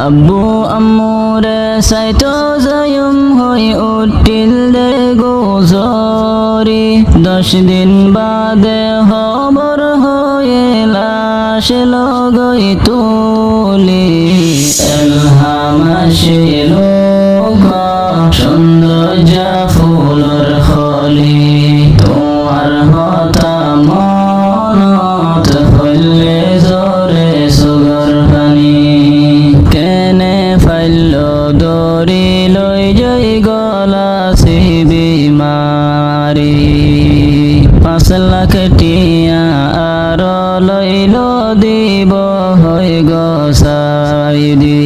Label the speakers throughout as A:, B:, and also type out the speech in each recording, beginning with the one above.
A: আব্বু আম্মুরে সাইতো যায়ুম হই উঠিল দে গোজরি 10 দিন বাদে খবর হয়ে লাশ লগই তুলি এলহাম আসিল সৌন্দর্য ফুলর খলি তোমার হতা মনত হইলে জরে সুগর পানি কেনে ফাইল দরি লই যাই গলা সিবি মারি 5 লাখ টিয়া আর লইল দিব হই গসাই দি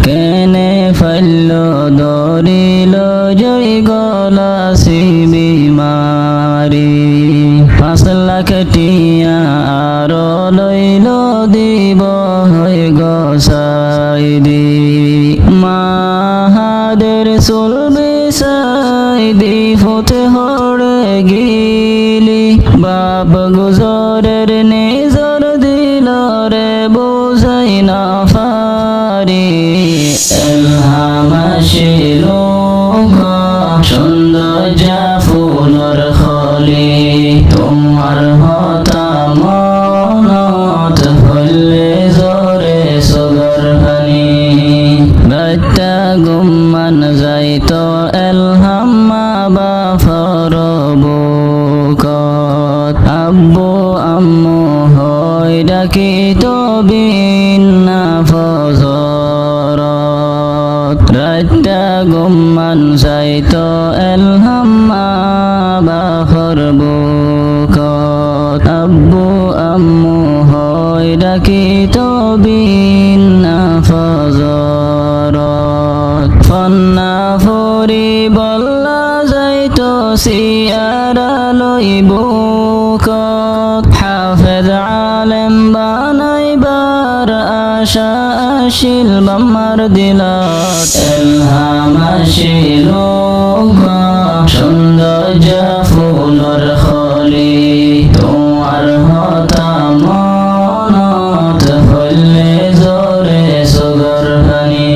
A: কেনে ফাইল দরি লই যাই গলা সিবি মারি 5 লাখ টিয়া আর লইল দিব হই গসাই দি মাহাদের চলবে সাই দি ফতে হড়ে গিলি বাপ গুজরের নিজর দিলরে বোঝাই না পারি এলহাম আসিল সৌন্দর্য ফুলর খলি তোমার হতা মনত হইলে জরে সগর হানি বাচ্চা গুম্মান যাইতো এলহাম মা বাফর বুকত আব্বু আম্মু হই ডাকিতো বিনা ফজরত রাত্তা গুম্মান যাইতো এলহাম মা বাফর বুকত আব্বু আম্মু হই ডাকিতো বিনা ফজরত ফন্না ফুরি বল্লা যাইতো সিয়ারা লই বুকত হাফেজ আলেম বানাইবার আশা আসিল বাম্মার দিলত এলহাম আসিল সৌন্দর্য ফুলর খলি তোমার হতা মনত হইলে জরে সুগর হানি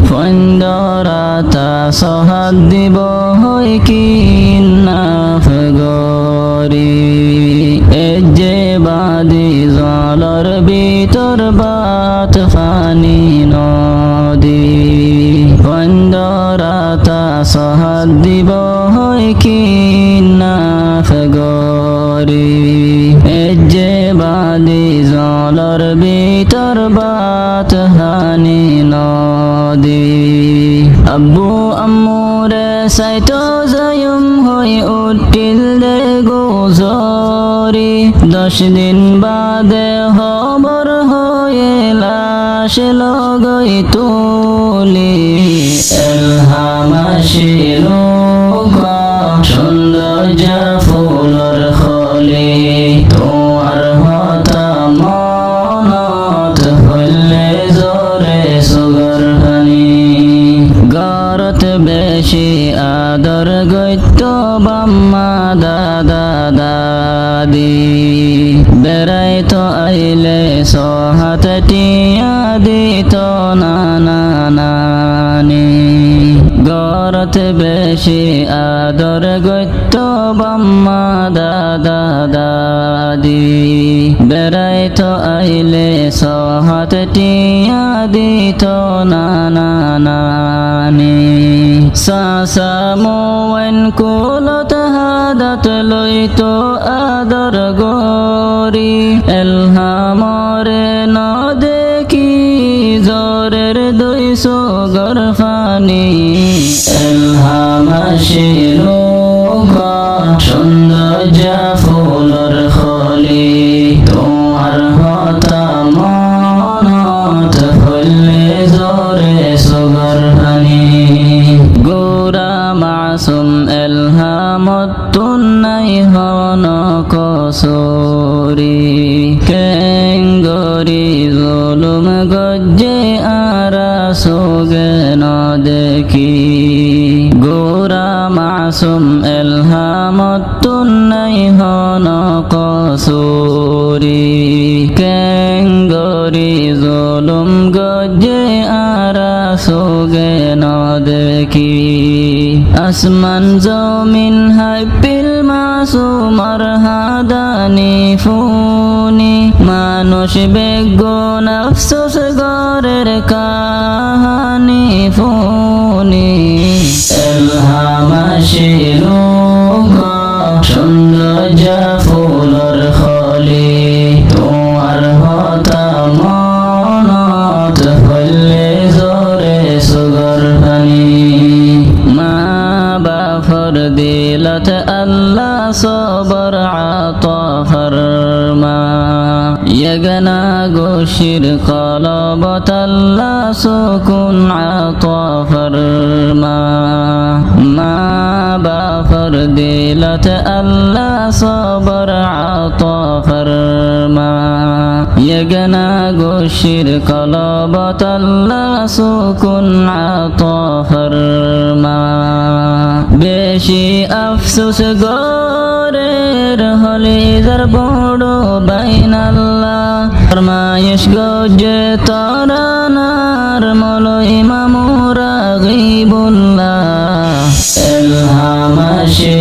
A: ফন্দরাতা সহাদ দিব হই কিন্নাফ গরি এজে বাদি জলর ভিতর বাত ফানি নদী ফন্দরাতা সহাদ দিব হই কিন্নাফ গরি এজে বাদি জলর ভিতর বাত হানি নদী আব্বু আম্মুরে সাইতো যায়ুম হই উঠিল দে গোজরি 10 দিন বাদে খবর হয়ে লাশ লগই তুলি এলহাম আসিল সৌন্দর্য ফুলর খলি তোমার হতা মনত হইলে জরে সুগর হানি গরত বেশি আদর গইত বাম্মা দাদা দাদি বেড়াইতো আইলে সহাত টিয়া দিত নানা নানি গরত বেশি আদর গইত বাম্মা দাদা দাদি বেড়াইতো আইলে সহাত টিয়া দিত নানা নানি সাসা মোয়েন কুলত হাদাত লইতো আদর গরি এলহামরে ন দেখি জরের 200 গরফানি এলহাম আসিল সৌন্দর্য ফুলর খলি তোমার হতা মনত হইলে জরে সুগর হানি গোরা মাসুম এলহামত তুনাই হন কসরি কেঙ্গরি জুলুম গজ্জে আরা সোগে ন দেখি গোরা মাসুম এলহামত তুনাই হন কসরি কেঙ্গরি জুলুম গজ্জে সুগে ন দেখি আসমান জমিন হাইপিল মাসুমার হাদানি ফুনি মানুষ বেগুন আফসোস গরের কাহানি ফুনি এলহামাশিলু সৌন্দর্য ফুলর খলি তোমার হতা মনত হইলে জোরে সুগর ভানি মা বাফর দিলত আল্লাহ সবর আতা ফরমা يغنى غشير قلبت الله سكون عطا فرما ما بافر ديلت الله صبر عطا فرما يغنى غشير قلبت الله سكون عطا فرما বেশি আফসোস গরের হলে যার বড় বাইন আল্লাহ ফরমায়েশ গজে তরানার মলই মামুরা গীবুল্লাহ এলহামাশি